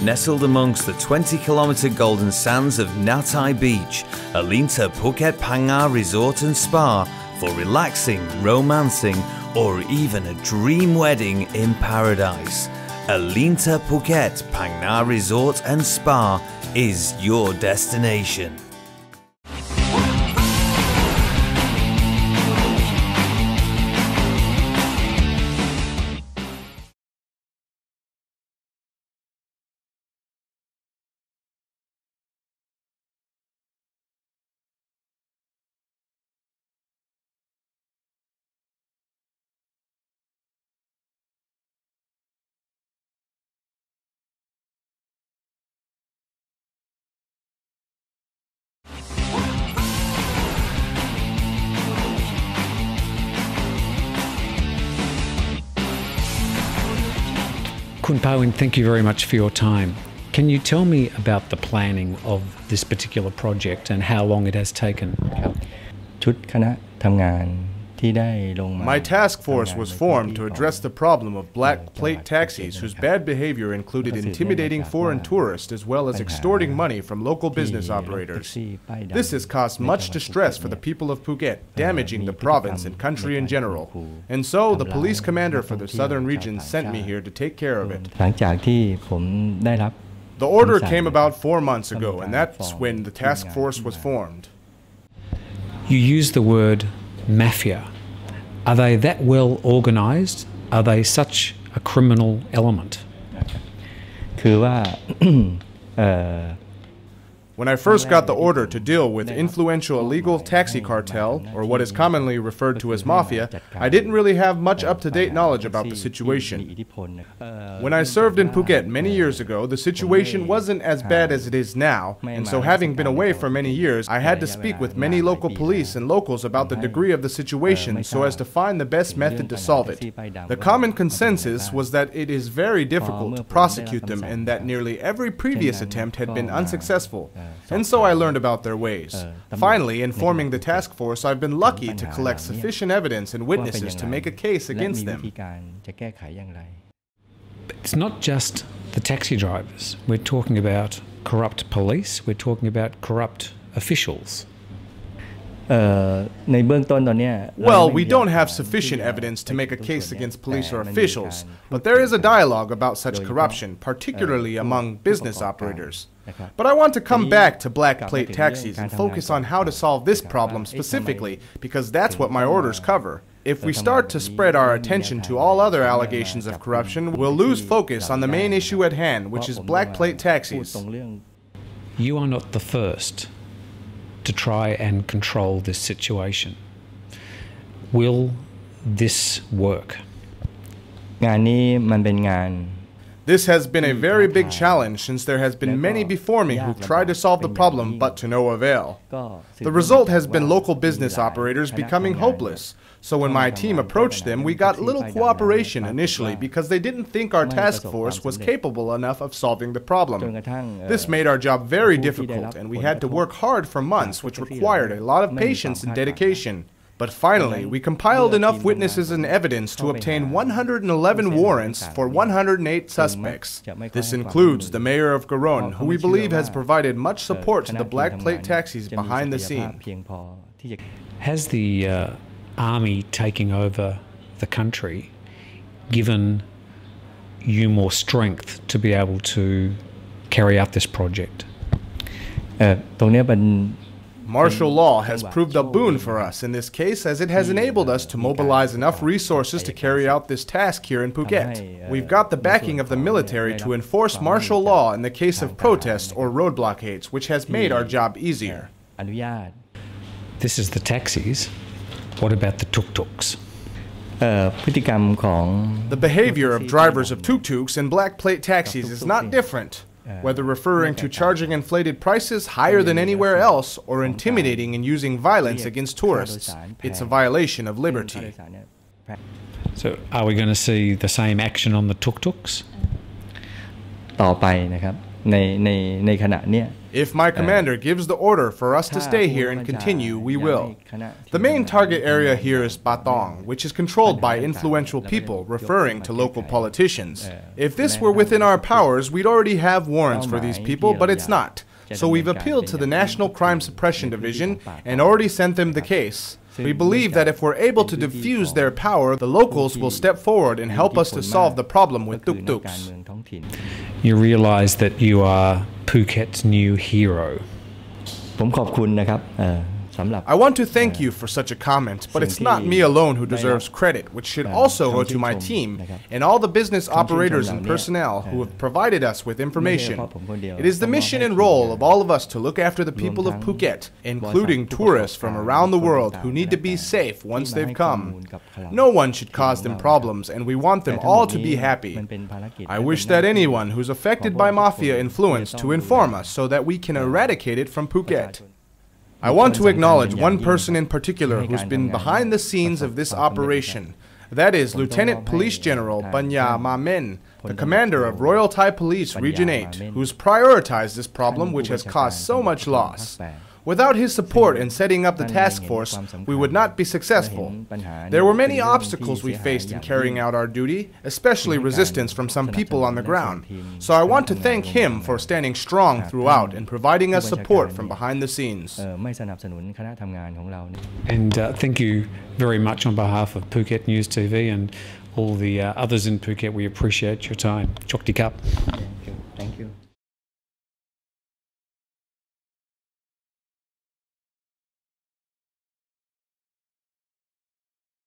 Nestled amongst the 20-kilometre golden sands of Natai Beach, Alinta Phuket Phang Resort and Spa for relaxing, romancing, or even a dream wedding in paradise. Alinta Phuket Phang Resort and Spa is your destination. Kun Paween, thank you very much for your time. Can you tell me about the planning of this particular project and how long it has taken? ชุดคณะทำงานที่ได้ลงมา My task force was formed to address the problem of black plate taxis whose bad behavior included intimidating foreign tourists as well as extorting money from local business operators. This has caused much distress for the people of Phuket, damaging the province and country in general. And so the police commander for the southern region sent me here to take care of it. หลังจากที่ผมได้รับ The order came about 4 months ago, and that's when the task force was formed. You use the word mafia. Are they that well organised? Are they such a criminal element? คือว่า When I first got the order to deal with influential illegal taxi cartel, or what is commonly referred to as mafia, I didn't really have much up-to-date knowledge about the situation. When I served in Phuket many years ago, the situation wasn't as bad as it is now, and so having been away for many years, I had to speak with many local police and locals about the degree of the situation so as to find the best method to solve it. The common consensus was that it is very difficult to prosecute them and that nearly every previous attempt had been unsuccessful. And so I learned about their ways. Finally, in forming the task force, I've been lucky to collect sufficient evidence and witnesses to make a case against them. But it's not just the taxi drivers. We're talking about corrupt police. We're talking about corrupt officials. ในเบื้องต้นตอนนี้ Well, we don't have sufficient evidence to make a case against police or officials, but there is a dialogue about such corruption, particularly among business operators. But I want to come back to black plate taxis and focus on how to solve this problem specifically, because that's what my orders cover. If we start to spread our attention to all other allegations of corruption, we'll lose focus on the main issue at hand, which is black plate taxis. You are not the first to try and control this situation. Will this work? งานนี้มันเป็นงาน This has been a very big challenge since there has been many before me who've tried to solve the problem but to no avail. The result has been local business operators becoming hopeless. So when my team approached them, we got little cooperation initially because they didn't think our task force was capable enough of solving the problem. This made our job very difficult and we had to work hard for months, which required a lot of patience and dedication. But finally, we compiled enough witnesses and evidence to obtain 111 warrants for 108 suspects. This includes the mayor of Garon, who we believe has provided much support to the black plate taxis behind the scene. Has the army taking over the country given you more strength to be able to carry out this project? ตรงนี้เป็น Martial law has proved a boon for us in this case as it has enabled us to mobilize enough resources to carry out this task here in Phuket. We've got the backing of the military to enforce martial law in the case of protests or road blockades, which has made our job easier. This is the taxis. What about the tuk-tuks? พฤติกรรมของ The behavior of drivers of tuk-tuks and black plate taxis is not different. Whether referring to charging inflated prices higher than anywhere else or intimidating and using violence against tourists, it's a violation of liberty. So are we going to see the same action on the tuk-tuks? ต่อไปนะครับ ในขณะเนี้ย If my commander gives the order for us to stay here and continue, we will. The main target area here is Patong, which is controlled by influential people, referring to local politicians. If this were within our powers, we'd already have warrants for these people, but it's not. So we've appealed to the National Crime Suppression Division and already sent them the case. We believe that if we're able to diffuse their power, the locals will step forward and help us to solve the problem with tuk-tuks. You realize that you are Phuket's new hero. ผมขอบคุณนะครับสำหรับ I want to thank you for such a comment, but it's not me alone who deserves credit, which should also go to my team and all the business operators and personnel who have provided us with information. It is the mission and role of all of us to look after the people of Phuket, including tourists from around the world who need to be safe once they've come. No one should cause them problems, and we want them all to be happy. I wish that anyone who's affected by mafia influence to inform us so that we can eradicate it from Phuket. I want to acknowledge one person in particular who's been behind the scenes of this operation. That is Lieutenant Police General Banya Mamen, the commander of Royal Thai Police Region 8, who's prioritized this problem which has caused so much loss. Without his support in setting up the task force, we would not be successful. There were many obstacles we faced in carrying out our duty, especially resistance from some people on the ground. So I want to thank him for standing strong throughout and providing us support from behind the scenes. And thank you very much on behalf of Phuket News TV and all the others in Phuket. We appreciate your time. Chok Ti Kap.